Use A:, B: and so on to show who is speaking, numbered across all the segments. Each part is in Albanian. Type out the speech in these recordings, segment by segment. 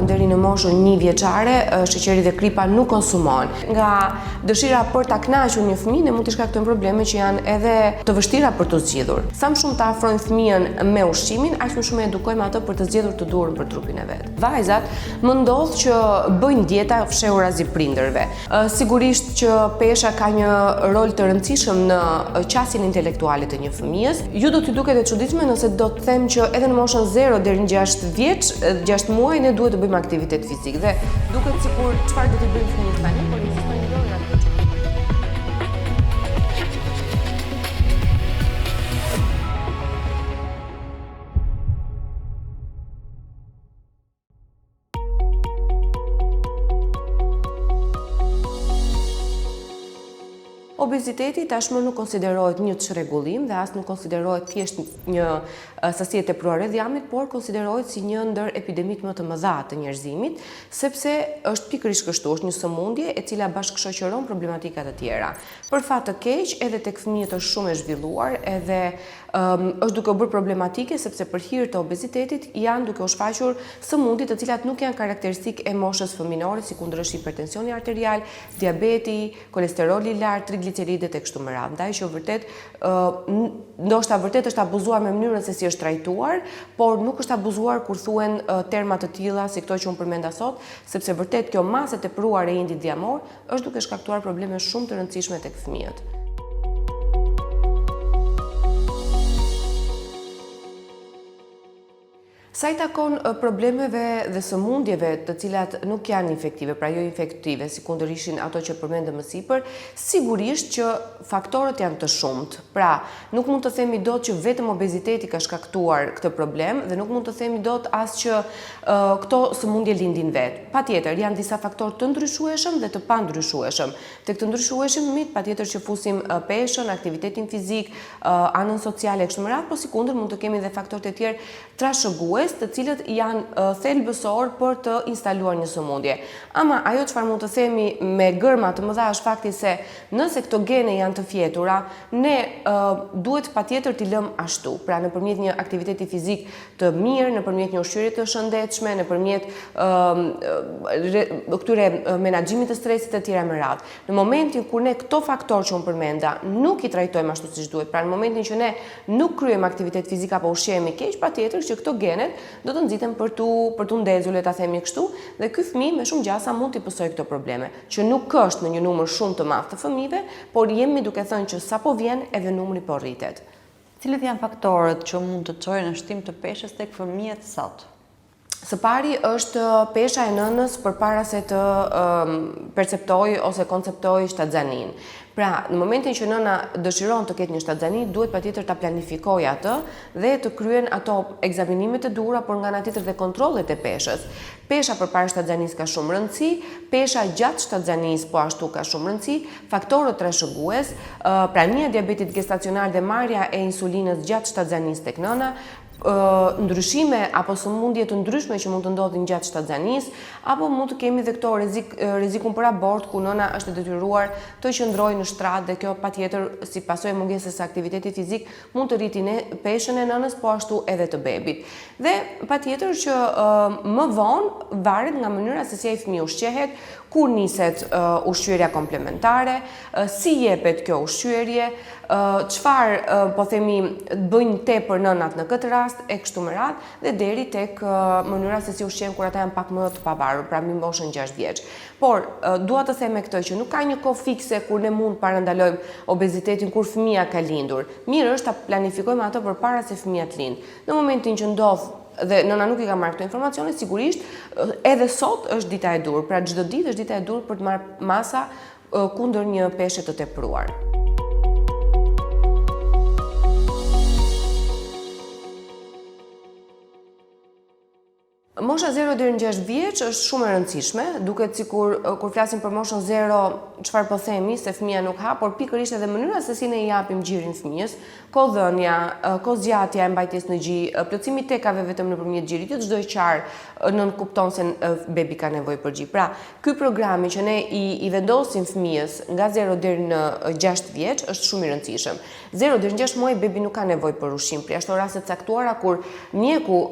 A: deri në moshën 1 vjeçare, sheqeri dhe kripa nuk konsumohen. Nga dëshira për ta kënaqur një fëmijë, ne mund të shkaktojmë probleme që janë edhe të vështira për të zgjidhur. Sa më shumë ta afrojmë fëmijën me ushqimin, aq më shumë edukojmë atë për të zgjedhur të duhur për trupin e vet. Vajzat më ndodh që bëjnë dieta fshehur as i prindërve. Sigurisht që pesha ka një rol të rëndësishëm në qasjen intelektuale të një fëmijës. Ju do t'i duket e çuditshme nëse do të them që edhe në moshën 0 deri në 6 vjeç, 6 muaj ne duhet të bëjmë aktivitet fizik dhe duket sikur çfarë do t'i bëjmë fëmijës tani, por ekzistojnë lloje aktivitete. Obeziteti tashmë nuk konsiderohet një çrregullim dhe as nuk konsiderohet thjesht një sasi e tepruar e dhjamit, por konsiderohet si një ndër epidemitë më të mëdha të njerëzimit, sepse është pikërisht kështu, është një sëmundje e cila bashkëshoqëron problematika të tjera. Për fat të keq, edhe tek fëmijët është shumë e zhvilluar, edhe është duke u bërë problematike sepse për hir të obezitetit janë duke u shfaqur sëmundje të cilat nuk janë karakteristikë e moshës fëminore, si kundërshti hipertensioni arterial, diabeti, kolesteroli i lartë, trigliceridet e kështu me radhë. Ndaj që vërtet ndoshta vërtet është abuzuar me mënyrën se si është trajtuar, por nuk është abuzuar kur thuhen terma të tilla si këto që unë përmenda sot, sepse vërtet kjo masë e tepruar e indit dhjamor është duke shkaktuar probleme shumë të rëndësishme tek fëmijët. Sa i takon problemeve dhe sëmundjeve të cilat nuk janë infektive, pra jo infektive, si kundër ishin ato që përmendëm më sipër, sigurisht që faktorët janë të shumtë. Pra, nuk mund të themi dot që vetëm obeziteti ka shkaktuar këtë problem dhe nuk mund të themi dot as që këto sëmundje lindin vetë. Patjetër, janë disa faktorë të ndryshueshëm dhe të pandryshueshëm. Tek të ndryshueshmit, patjetër që fusim peshën, aktivitetin fizik, anën sociale e kështu me radhë, por sikundër mund të kemi dhe faktorët e tjerë trashëgues të cilët janë thelbësor për të instaluar një sëmundje. Ama ajo çfarë mund të themi me gërma të mëdha është fakti se nëse këto gene janë të fjetura, ne duhet patjetër t'i lëm ashtu. Pra nëpërmjet një aktiviteti fizik të mirë, nëpërmjet një ushqyerje të shëndetshme, nëpërmjet këtyre menaxhimit të stresit të tjera me radhë. Në momentin kur ne këto faktorë që unë përmenda nuk i trajtojmë ashtu siç duhet, pra në momentin që ne nuk kryejmë aktivitet fizik apo ushqehemi keq, patjetër që këto genet do të nxiten për tu ndezur, le ta themi kështu, dhe ky fëmijë me shumë gjasa mund t'i pësojë këto probleme, që nuk është në një numër shumë të madh të fëmijëve, por jemi duke thënë që sapo vjen edhe numri po rritet.
B: Cilët janë faktorët që mund të çojnë në shtim të peshës tek fëmijët sot?
A: Së pari është pesha e nënës përpara se të perceptojë ose konceptojë shtatzanin. Pra, në momentin që nëna dëshiron të ketë një shtatzani, duhet patjetër ta planifikojë atë dhe të kryen ato ekzaminimet e duhura, por nga ana tjetër dhe kontrollet e peshës. Pesha përpara shtatzanisë ka shumë rëndësi, pesha gjatë shtatzanisë po ashtu ka shumë rëndësi, faktorët trashëgues, prania e diabetit gestacional dhe marrja e insulinës gjatë shtatzanisë tek nëna, ndryshime apo sëmundje të ndryshme që mund të ndodhin gjatë shtatzanisë, apo mund të kemi dhe këto rrezikun për abort ku nëna është e detyruar të qëndrojë në shtrat dhe kjo patjetër si pasojë mungesës së aktivitetit fizik mund të rritin peshën e nënës, po ashtu edhe të bebit. Dhe patjetër që më vonë varet nga mënyra se si ai fëmijë ushqehet, kur niset ushqyerja komplementare, si jepet kjo ushqyerje, çfarë po themi bëjnë tepër nënat në këtë rast e kështu me radhë, dhe deri tek mënyra se si ushqejnë kur ata janë pak më të pavarur, pra mbi moshën 6 vjeç. Por dua të them me këtë që nuk ka një kohë fikse kur ne mund parandalojmë obezitetin kur fëmia ka lindur. Mirë është ta planifikojmë ato përpara se fëmia të lindë. Në momentin që ndodh dhe nëna nuk i ka marrë këto informacione, sigurisht edhe sot është dita e dur. Pra çdo ditë është dita e dur për të marrë masa kundër një peshe të tepruar. Mosha 0 deri në 6 vjeç është shumë e rëndësishme, duket sikur kur flasim për moshën 0, çfarë po themi se fëmia nuk ha, por pikërisht edhe mënyra se si ne i japim gjirin fëmijës, kodhënia, kozgjatja e mbajtjes në gjë, plotësimi i tekave vetëm nëpërmjet gjirit, jo çdo qarë nën kupton se bebi ka nevojë për gjë. Pra, ky programi që ne i vendosim fëmijës nga 0 deri në 6 vjeç është shumë i rëndësishëm. 0 deri në 6 muaj bebi nuk ka nevojë për ushqim, për jashtë raste të caktuara kur mjeku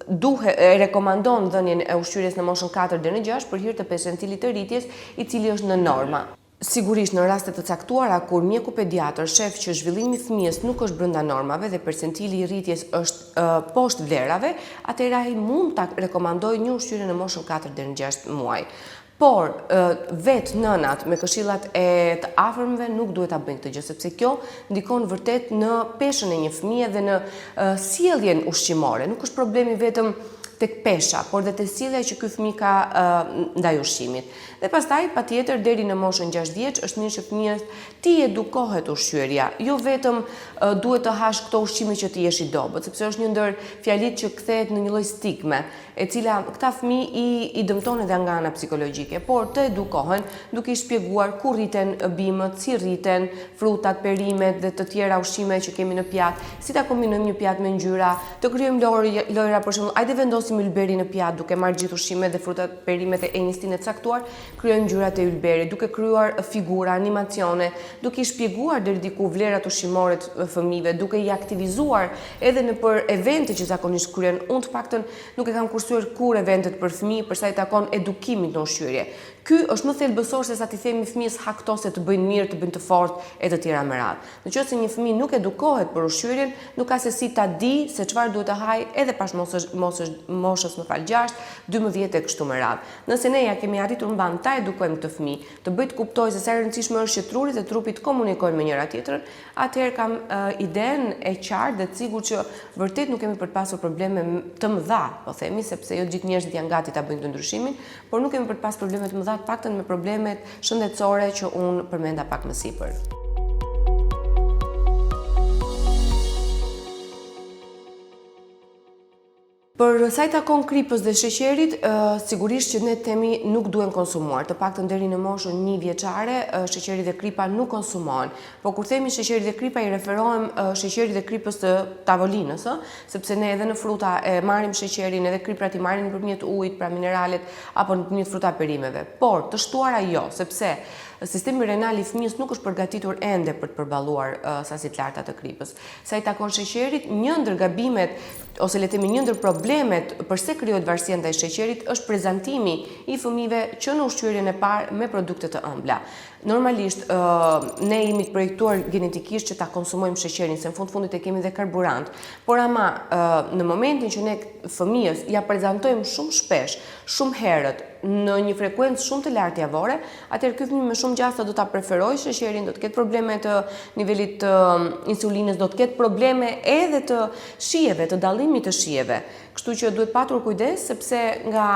A: rekomandon dhënien e ushqyerjes në moshën 4 deri në 6 për hir të percentilit të rritjes i cili është në norma. Sigurisht në raste të caktuara kur mjeku pediatër shef që zhvillimi i fëmijës nuk është brenda normave dhe percentili i rritjes është poshtë vlerave, atëherë ai mund ta rekomandojë një ushqyerje në moshën 4 deri në 6 muaj. Por vetë nënat me këshillat e të afërmve nuk duhet ta bëjnë këtë gjë, sepse kjo ndikon vërtet në peshën e një fëmie dhe në sjelljen ushqimore. Nuk është problemi vetëm tek pesha, por dhe te sjellja që ky fëmijë ka ndaj ushqimit. Dhe pastaj patjetër deri në moshën 6 vjeç është mirë që fëmia ti edukohet ushqyerja, jo vetëm duhet të hash këto ushqime që ti jesh i dobët, sepse është një ndër fjalitë që kthehet në një lloj stigme, e cila këta fëmijë i dëmton edhe nga ana psikologjike, por të edukohen duke i shpjeguar ku rriten bimët, si rriten frutat, perimet dhe të tjera ushqime që kemi në pjatë, si ta kombinojmë një pjatë me ngjyra, të krijojmë lojra për shembull, hajde vendosim ylberi në pjatë duke marrë gjithë ushqimet dhe frutat, perimet e njëstinë e caktuar, krijojmë ngjyrat e ylberit, duke krijuar figura, animacione, duke i shpjeguar deri diku vlerat ushqimore të fëmijëve, duke i aktivizuar edhe në për evente që zakonisht kryen. Unë të paktën nuk e kam kursuar kur eventet për fëmijë për sa i takon edukimit në ushqyerje. Ky është më thelbësor se sa ti themi fëmijës hakto se të bëjnë mirë, të bëjnë të fortë e të tjera me radhë. Nëse një fëmijë nuk edukohet për ushqyerjen, nuk ka se si ta di se çfarë duhet të hajë edhe pas moshës 6, 12 e kështu me radhë. Nëse ne ja kemi arritur mban ta edukojmë këtë fëmijë, të bëj të kuptojë se sa e rëndësishme është që trurit e trupit komunikojnë me njëra tjetrën, atëherë kam idenë e qartë dhe të sigurt që vërtet nuk kemi për të pasur probleme të mëdha, po themi, sepse jo gjithë njerëzit janë gati ta bëjnë këtë ndryshimin, por nuk kemi për të pasur probleme të mëdha, të paktën me problemet shëndetësore që unë përmenda pak më sipër. Për sa i takon kripës dhe sheqerit, sigurisht që ne themi nuk duhen konsumuar, të paktën deri në moshën 1 vjeçare, sheqeri dhe kripa nuk konsumohen. Po kur themi sheqeri dhe kripa i referohem sheqerit dhe kripës të tavolinës, sepse ne edhe në fruta e marrim sheqerin, edhe kriprat i marrin nëpërmjet ujit, pra mineralet, apo nëpërmjet fruta perimeve. Por të shtuara jo, sepse sistemi renal i fëmijës nuk është përgatitur ende për të përballuar sasitë larta të kripës. Sa i takon sheqerit, një ndër gabimet ose le të themi një ndër problemet përse krijohet varësia ndaj sheqerit është prezantimi i fëmijëve që në ushqyerjen e parë me produkte të ëmbla. Normalisht ne jemi të projektuar genetikisht që ta konsumojmë sheqerin, se në fundit e kemi dhe karburant. Por ama në momentin që ne fëmijës ja prezantojmë shumë shpesh, shumë herët, në një frekuencë shumë të lartë javore, atëherë ky fëmijë me shumë gjasa do ta preferojë sheqerin, do të ketë probleme të nivelit të insulinës, do të ketë probleme edhe të shijeve, të dallimit të shijeve. Kështu që duhet patur kujdes, sepse nga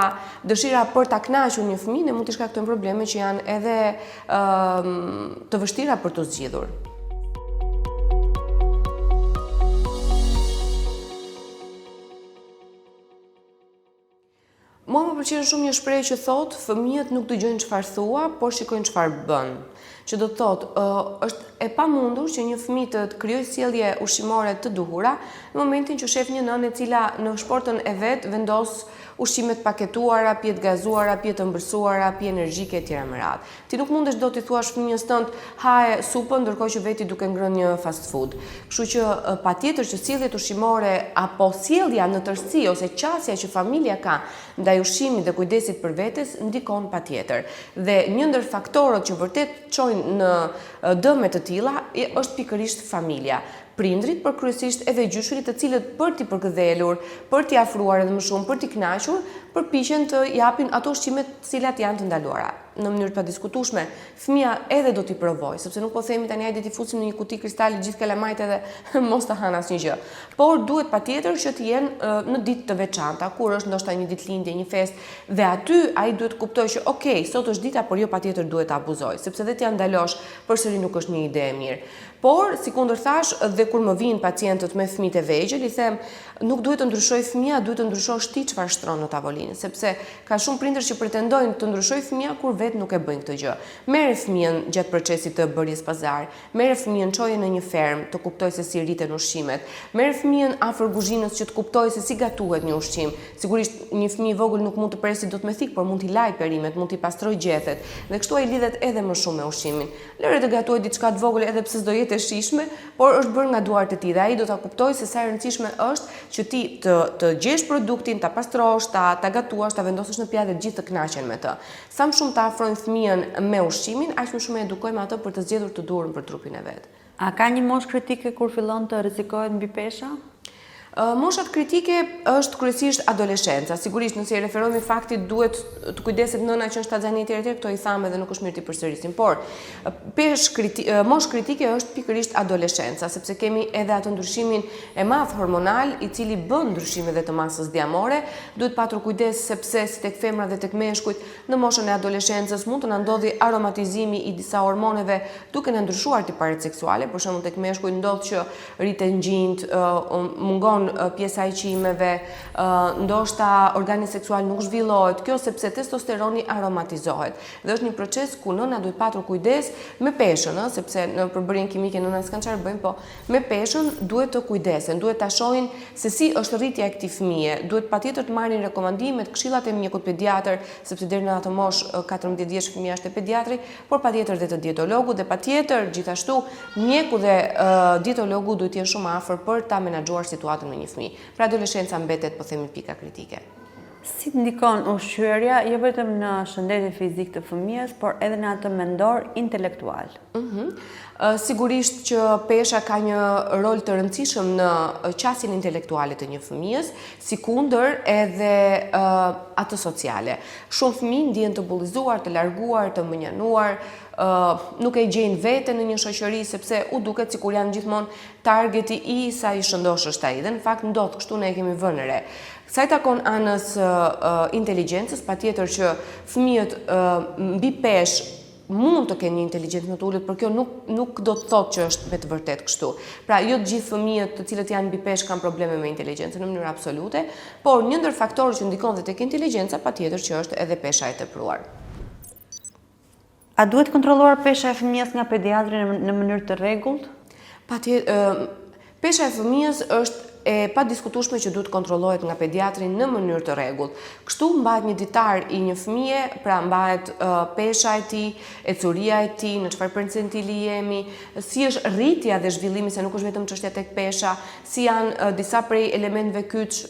A: dëshira për ta kënaqur një fëmijë ne mund të shkaktojmë probleme që janë edhe të vështira për të zgjidhur. Mua më pëlqen shumë një shprehje që thotë fëmijët nuk dëgjojnë çfarë thua, por shikojnë çfarë bën. Që do të thotë është e pamundur që një fëmijë të krijojë sjellje ushqimore të duhura në momentin që shef një nënë e cila në shportën e vet vendos ushqimet paketuara, pjetë gazuara, pjetë ëmbëlsuara, pjetë energjike e tjera me radhë. Ti nuk mundesh do t'i thuash fëmijës tënd haje supën ndërkohë që veti duke ngrënë një fast food. Kështu që patjetër që sjelljet ushqimore apo sjellja në tërësi ose qasja që familja ka ndaj ushqimit dhe kujdesit për vetes ndikon patjetër. Dhe një ndër faktorët që vërtet çojnë në dëme të tilla është pikërisht familja. Prindrit, por kryesisht edhe gjyshurit, të cilët për t'i përkëdhelur, për t'i afruar edhe më shumë, për t'i kënaqur, përpiqen të japin ato ushqime të cilat janë të ndaluara. Në mënyrë të padiskutueshme, fëmia edhe do t'i provojë, sepse nuk po themi tani hajde t'i fusim në një kuti kristali gjithë kalamajt edhe mos ta han asnjë gjë. Por duhet patjetër që të jenë në ditë të veçanta, kur është ndoshta një ditëlindje, një festë, dhe aty ai duhet të kuptojë që okay, sot është dita, por jo patjetër duhet ta abuzoj, sepse dhe t'ja ndalosh përsëri nuk është një ide e mirë. Por, sikundër thash, dhe kur më vinë pacientët me fëmijët e vegjël, i them, nuk duhet të ndryshoj fëmia, duhet të ndryshosh ti çfarë shtron në tavolinë, sepse ka shumë prindër që pretendojnë të ndryshoj fëmia kur vetë nuk e bëjnë këtë gjë. Merre fëmijën gjatë procesit të bërjes pazar, merre fëmijën çoje në një fermë të kuptojë se si rriten ushqimet, merre fëmijën afër kuzhinës që të kuptojë se si gatuhet një ushqim. Sigurisht një fëmijë i vogël nuk mund të presi dot me thik, por mund t'i laj perimet, mund t'i pastroj gjethet, dhe kështu ai lidhet edhe më shumë me ushqimin. Lëre të gatojë diçka të vogël edhe pse s'do jetë e shijshme, por është bërë nga duart e tij dhe ai do ta kuptojë se sa e rëndësishme është që ti të gjesh produktin, ta pastrosh, ta gatuash, ta vendosësh në pjatë dhe gjithë të kënaqen me të. Sa më shumë ta afrojmë fëmijën me ushqimin, aq më shumë e edukojmë atë për të zgjedhur të durën për trupin e vet.
B: A ka një moshë kritike kur fillon të rrezikohet mbi pesha?
A: Moshat kritike është kryesisht adoleshenca. Sigurisht nëse i referohemi faktit duhet të kujdeset nëna që është shtatzani etj, këto i thamë dhe nuk është mirë të përsërisim, por moshë kritike është pikërisht adoleshenca, sepse kemi edhe atë ndryshimin e madh hormonal i cili bën ndryshime dhe të masës diamore. Duhet patur kujdes sepse si tek femrat dhe tek meshkujt në moshën e adoleshencës mund të na ndodhi aromatizimi i disa hormoneve duke na ndryshuar tiparet seksuale. Për shembull tek meshkujt ndodh që rriten gjinjt, mungon pjesa e qimeve, ndoshta organi seksual nuk zhvillohet, kjo sepse testosteroni aromatizohet. Dhe është një proces ku nëna duhet patur kujdes me peshën, sepse në përbërjen kimike nëna s'kan çfarë bëjnë, po me peshën duhet të kujdesen, duhet ta shohin se si është rritja e këtij fëmije, duhet patjetër të marrin rekomandimet, këshillat e mjekut pediatër, sepse deri në atë moshë 14 vjeç fëmia është te pediatri, por patjetër dhe të dietologu dhe patjetër gjithashtu mjeku dhe dietologu duhet të jenë shumë afër për ta menaxhuar situatën me një fëmijë. Pra adoleshenca mbetet, po themi, pika kritike.
B: Si ndikon ushqyerja jo vetëm në shëndetin fizik të fëmijës, por edhe në atë mendor intelektual?
A: Sigurisht që pesha ka një rol të rëndësishëm në qasjen intelektuale të një fëmijës, sikundër edhe atë sociale. Shumë fëmijë ndihen të bullizuar, të larguar, të mënjanuar, nuk e gjejnë veten në një shoqëri sepse u duket sikur janë gjithmonë targeti i sa i shëndosh është ai. Dhe në fakt ndodh kështu, ne e kemi vënë re. Sa i takon anës inteligjencës, patjetër që fëmijët mbi peshë mund të kenë një inteligjencë më të ulët, por kjo nuk do të thotë që është me të vërtetë kështu. Pra, jo të gjithë fëmijët të cilët janë mbi peshë kanë probleme me inteligjencën në mënyrë absolute, por një ndër faktorët që ndikon dhe tek inteligjenca patjetër që është edhe pesha e tepruar.
B: A duhet kontrolluar pesha e fëmijës nga pediatri në mënyrë të rregullt?
A: Pesha e fëmijës është e padiskutueshme që duhet kontrollohet nga pediatri në mënyrë të rregullt. Kështu mbahet një ditar i një fëmije, pra mbahet pesha e tij, ecuria e tij, në çfarë percentili jemi, si është rritja dhe zhvillimi, se nuk është vetëm çështja tek pesha, si janë disa prej elementeve kyç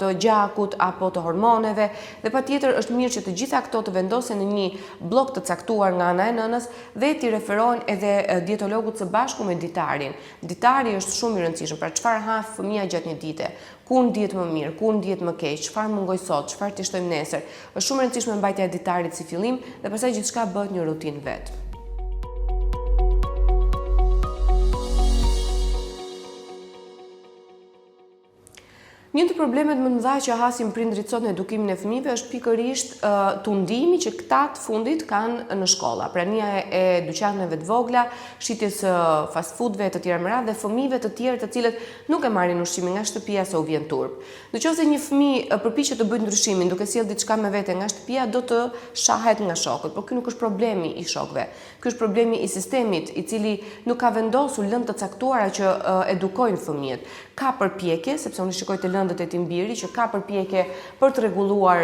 A: të gjakut apo të hormoneve, dhe patjetër është mirë që të gjitha këto të vendosen në një blok të caktuar nga ana e nënës dhe t'i referohen edhe dietologut së bashku me ditarin. Ditari është shumë i rëndësishëm, pra çfarë ha fëmia gjatë një dite, ku ndihet më mirë, ku ndihet më keq, çfarë mungoj sot, çfarë të shtojmë nesër. Është shumë e rëndësishme mbajtja e ditarit si fillim dhe pastaj gjithçka bëhet një rutinë vet. Një të problemet më të mëdha që hasin prindrit sot në edukimin e fëmijëve është pikërisht tundimi që këta të fundit kanë në shkolla. Prania e dyqaneve të vogla, shitjes fast foodve të tjera me radhë dhe fëmijëve të tjerë të cilët nuk e marrin ushqimin nga shtëpia se u vjen turp. Nëse një fëmijë përpiqet të bëjë ndryshimin duke sjellë diçka me vete nga shtëpia, do të shahet nga shokët, por ky nuk është problemi i shokëve. Ky është problemi i sistemit, i cili nuk ka vendosur lëndë të caktuara që edukojnë fëmijët. Ka përpjekje, sepse unë shikoj të lëndët e Timbiri, që ka përpjekje për të rregulluar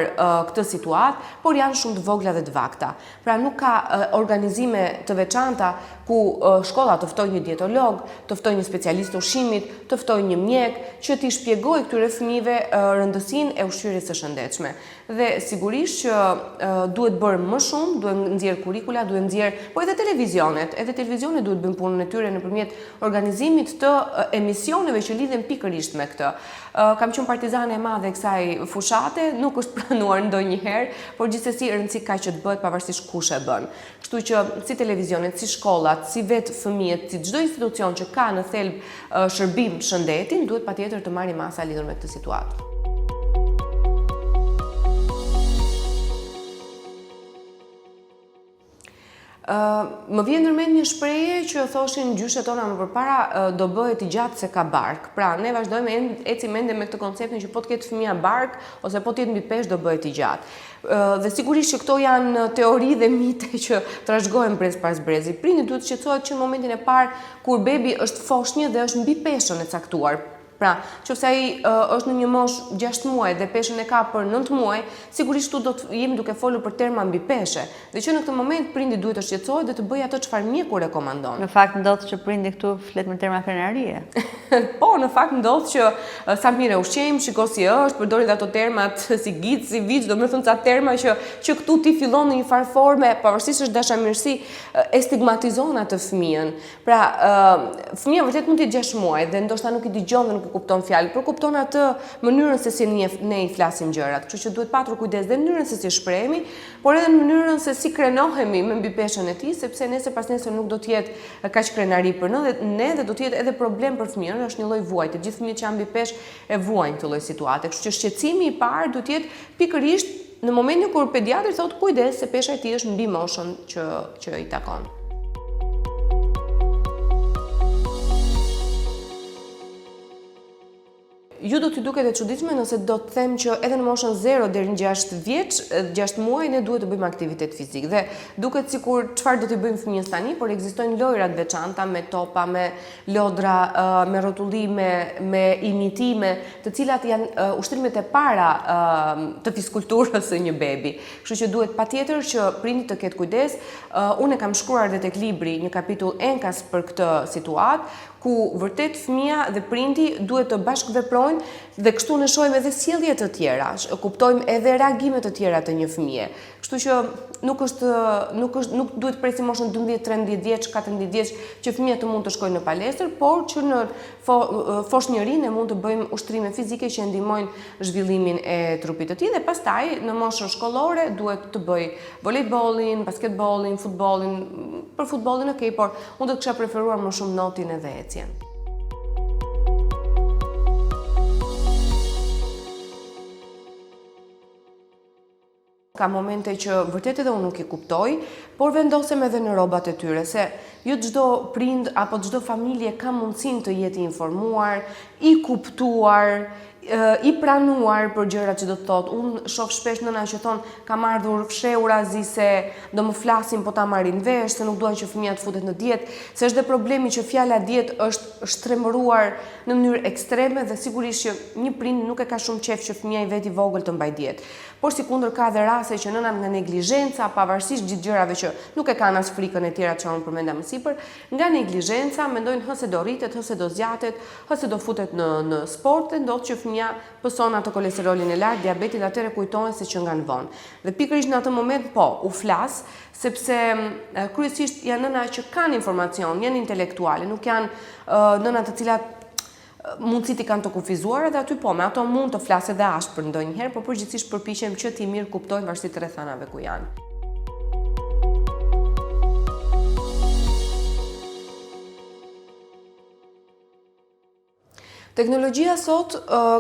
A: këtë situatë, por janë shumë të vogla dhe të vakta. Pra nuk ka organizime të veçanta ku shkolla të ftojë një dietolog, të ftojë një specialist ushqimit, të ftojë një mjek që t'i shpjegojë këtyre fëmijëve rëndësinë e ushqyerjes së shëndetshme. Dhe sigurisht që duhet bërë më shumë, duhet nxjerr kurrikula, duhet nxjerr, po edhe televizionet duhet bëjnë punën e tyre nëpërmjet organizimit të emisioneve që lidhen pikërisht me këtë. Kam qenë partizane e madhe e kësaj fushate, nuk është pranuar ndonjëherë, por gjithsesi rëndësi ka që të bëhet pavarësisht kush e bën. Kështu që si televizionet, si shkollat, si vetë fëmijët, si çdo institucion që ka në thelb shërbim shëndetin, duhet patjetër të marrë masa lidhur me këtë situatë. Më vjen në mend një shprehje që thoshin gjyshet tona më përpara, do bëhet i gjatë se ka bark. Pra, ne vazhdojmë ecim ende me këtë konceptin që po të ketë fëmia bark ose po të jetë mbi peshë do bëhet i gjatë. Dhe sigurisht që këto janë teori dhe mite që trashëgohen brez pas brezi. Prindi duhet të shqetësohet që në momentin e parë kur bebi është foshnjë dhe është mbi peshën e caktuar. Pra, nëse ai është në një moshë 6 muaj dhe peshën e ka për 9 muaj, sigurisht tu do të jemi duke folur për terma mbi peshe. Dhe që në këtë moment prindi duhet të shqetësohet dhe të bëjë atë çfarë mjeku rekomandon.
B: Në fakt ndodh që prindi këtu flet me terma krenarie.
A: Po, në fakt ndodh që sa mirë ushqejmë, shiko si është, përdorin ato termat si gic, si viç, domethënë ca terma që këtu ti fillon në një farë forme, pavarësisht është dashamirësi, e stigmatizon atë fëmijën. Pra, fëmia vërtet mund të jetë 6 muaj dhe ndoshta nuk i dëgjon dhe nuk i kupton fjalë, por kupton atë mënyrën se si ne i flasim gjërat. Kështu që duhet patur kujdes dhe në mënyrën se si shprehemi, por edhe në mënyrën se si krenohemi me mbi peshën e tij, sepse nesër pas nesër nuk do të jetë kaq krenari për ne dhe do të jetë edhe problem për fëmijën, është një lloj vuajtje. Të gjithë fëmijët që janë mbi peshë e vuajnë këtë lloj situate. Kështu që shqetësimi i parë duhet të jetë pikërisht në momentin kur pediatri thotë kujdes se pesha e tij është mbi moshën që i takon. Ju do t'i duket e çuditshme nëse do të them që edhe në moshën 0 deri në 6 vjeç, 6 muaj ne duhet të bëjmë aktivitet fizik. Dhe duket sikur çfarë do t'i bëjmë fëmijës tani, por ekzistojnë lojra të veçanta me topa, me lodra, me rrotullime, me imitime, të cilat janë ushtrimet e para të fiskulturës së një bebi. Kështu që duhet patjetër që prindi të ketë kujdes. Unë kam shkruar edhe tek libri një kapitull enkas për këtë situatë, ku vërtet fëmia dhe prindi duhet të bashkëveprojnë dhe kështu ne shohim edhe sjellje të tjera, kuptojmë edhe reagime të tjera të një fëmie. Kështu që nuk duhet presim moshën 12, 13 vjeç, 14 vjeç që fëmia të mund të shkojnë në palestër, por që në foshnjërinë mund të bëjmë ushtrime fizike që ndihmojnë zhvillimin e trupit të tij dhe pastaj në moshën shkollore duhet të bëj volejbollin, basketbollin, futbollin. Për futbollin okay, por unë do të kisha preferuar më shumë notin edhe ecjen. Ka momente që vërtet edhe unë nuk i kuptoj, por vendosem edhe në rrobat e tyre, se jo çdo prind apo çdo familje ka mundësinë të jetë informuar, i kuptuar, i pranuar për gjërat që do të thotë. Unë shoh shpesh nëna që thon kam ardhur fshehur azi se do më flasin po ta marrin vesh, se nuk duan që fëmia të futet në dietë, se është dhe problemi që fjala dietë është shtrembëruar në mënyrë ekstreme dhe sigurisht që një prind nuk e ka shumë qejf që fëmia i vet i vogël të mbaj dietë. Por sikundër ka dhe raste që nëna nga neglizhenca, pavarësisht gjithë gjërave që nuk e kanë as frikën e tjera që unë përmenda më sipër, nga neglizhenca mendojnë hëse do rritet, hëse do zgjatet, hëse do futet në sport, ndodh që fëmia pëson atë kolesterolin e lartë, diabetin, atëre kujtohen se që nga në vonë. Dhe pikërisht në atë moment u flas, sepse kryesisht janë nëna që kanë informacion, janë intelektuale, nuk janë nëna të cilat mundësit i kanë të kufizuar edhe aty po, me ato mund të flasë edhe ashpër ndonjëherë, por përgjithsisht përpiqem që ti mirë kuptojnë varësisht rrethanave ku janë. Teknologjia sot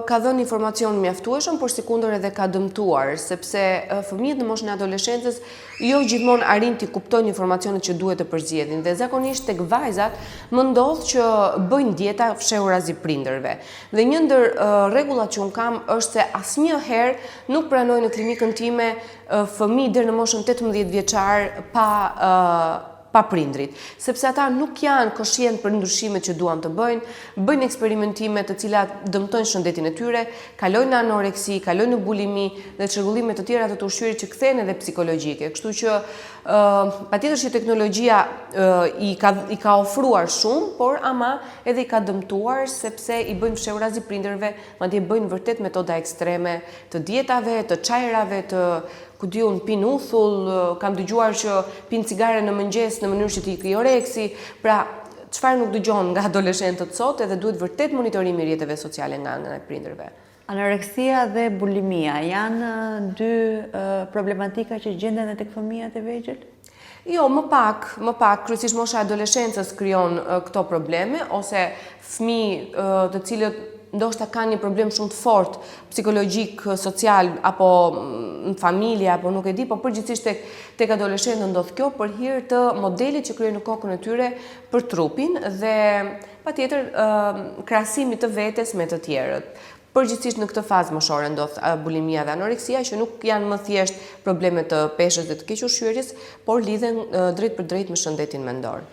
A: ka dhënë informacion mjaftueshëm, por sikundër edhe ka dëmtuar, sepse fëmijët në moshën e adoleshencës jo gjithmonë arrin të kuptojnë informacionet që duhet të përzgjedhin dhe zakonisht tek vajzat më ndodh që bëjnë dieta fshehura zi prindërve. Dhe një ndër rregullat që un kam është se asnjëherë nuk pranoj në klinikën time fëmijë deri në moshën 18 vjeçar pa prindrit, sepse ata nuk janë koshient për ndryshimet që duan të bëjnë eksperimentime të cilat dëmtojnë shëndetin e tyre, kalojnë në anoreksi, kalojnë në bulimi dhe çrregullime të tjera të ushqyerit që kthehen edhe psikologjike. Kështu që patjetër që teknologjia i ka ofruar shumë, por ama edhe i ka dëmtuar sepse i bëjnë fshehura zi prindërve, madje bëjnë vërtet metoda ekstreme të dietave, të çajrave, ku diun pin uthull, kam dëgjuar që pin cigare në mëngjes në mënyrë që t'i ikë oreksi. Pra, çfarë nuk dëgjon nga adoleshentët sot edhe duhet vërtet monitorimi i rrjeteve sociale nga prindërve.
B: Anoreksia dhe bulimia janë dy problematika që gjenden edhe tek fëmijët e vegjël?
A: Jo, më pak, kryesisht mosha e adoleshencës krijon këto probleme ose fëmijë të cilët ndoshta kanë një problem shumë të fortë psikologjik, social apo në familje apo nuk e di, por përgjithsisht tek adoleshentët ndodh kjo për hir të modelit që krijojnë në kokën e tyre për trupin dhe patjetër krahasimit të vetes me të tjerët. Përgjithsisht në këtë fazë moshore ndodh bulimia dhe anoreksia që nuk janë më thjesht probleme të peshës dhe të keq ushqyerjes, por lidhen drejt për drejt me shëndetin mendor.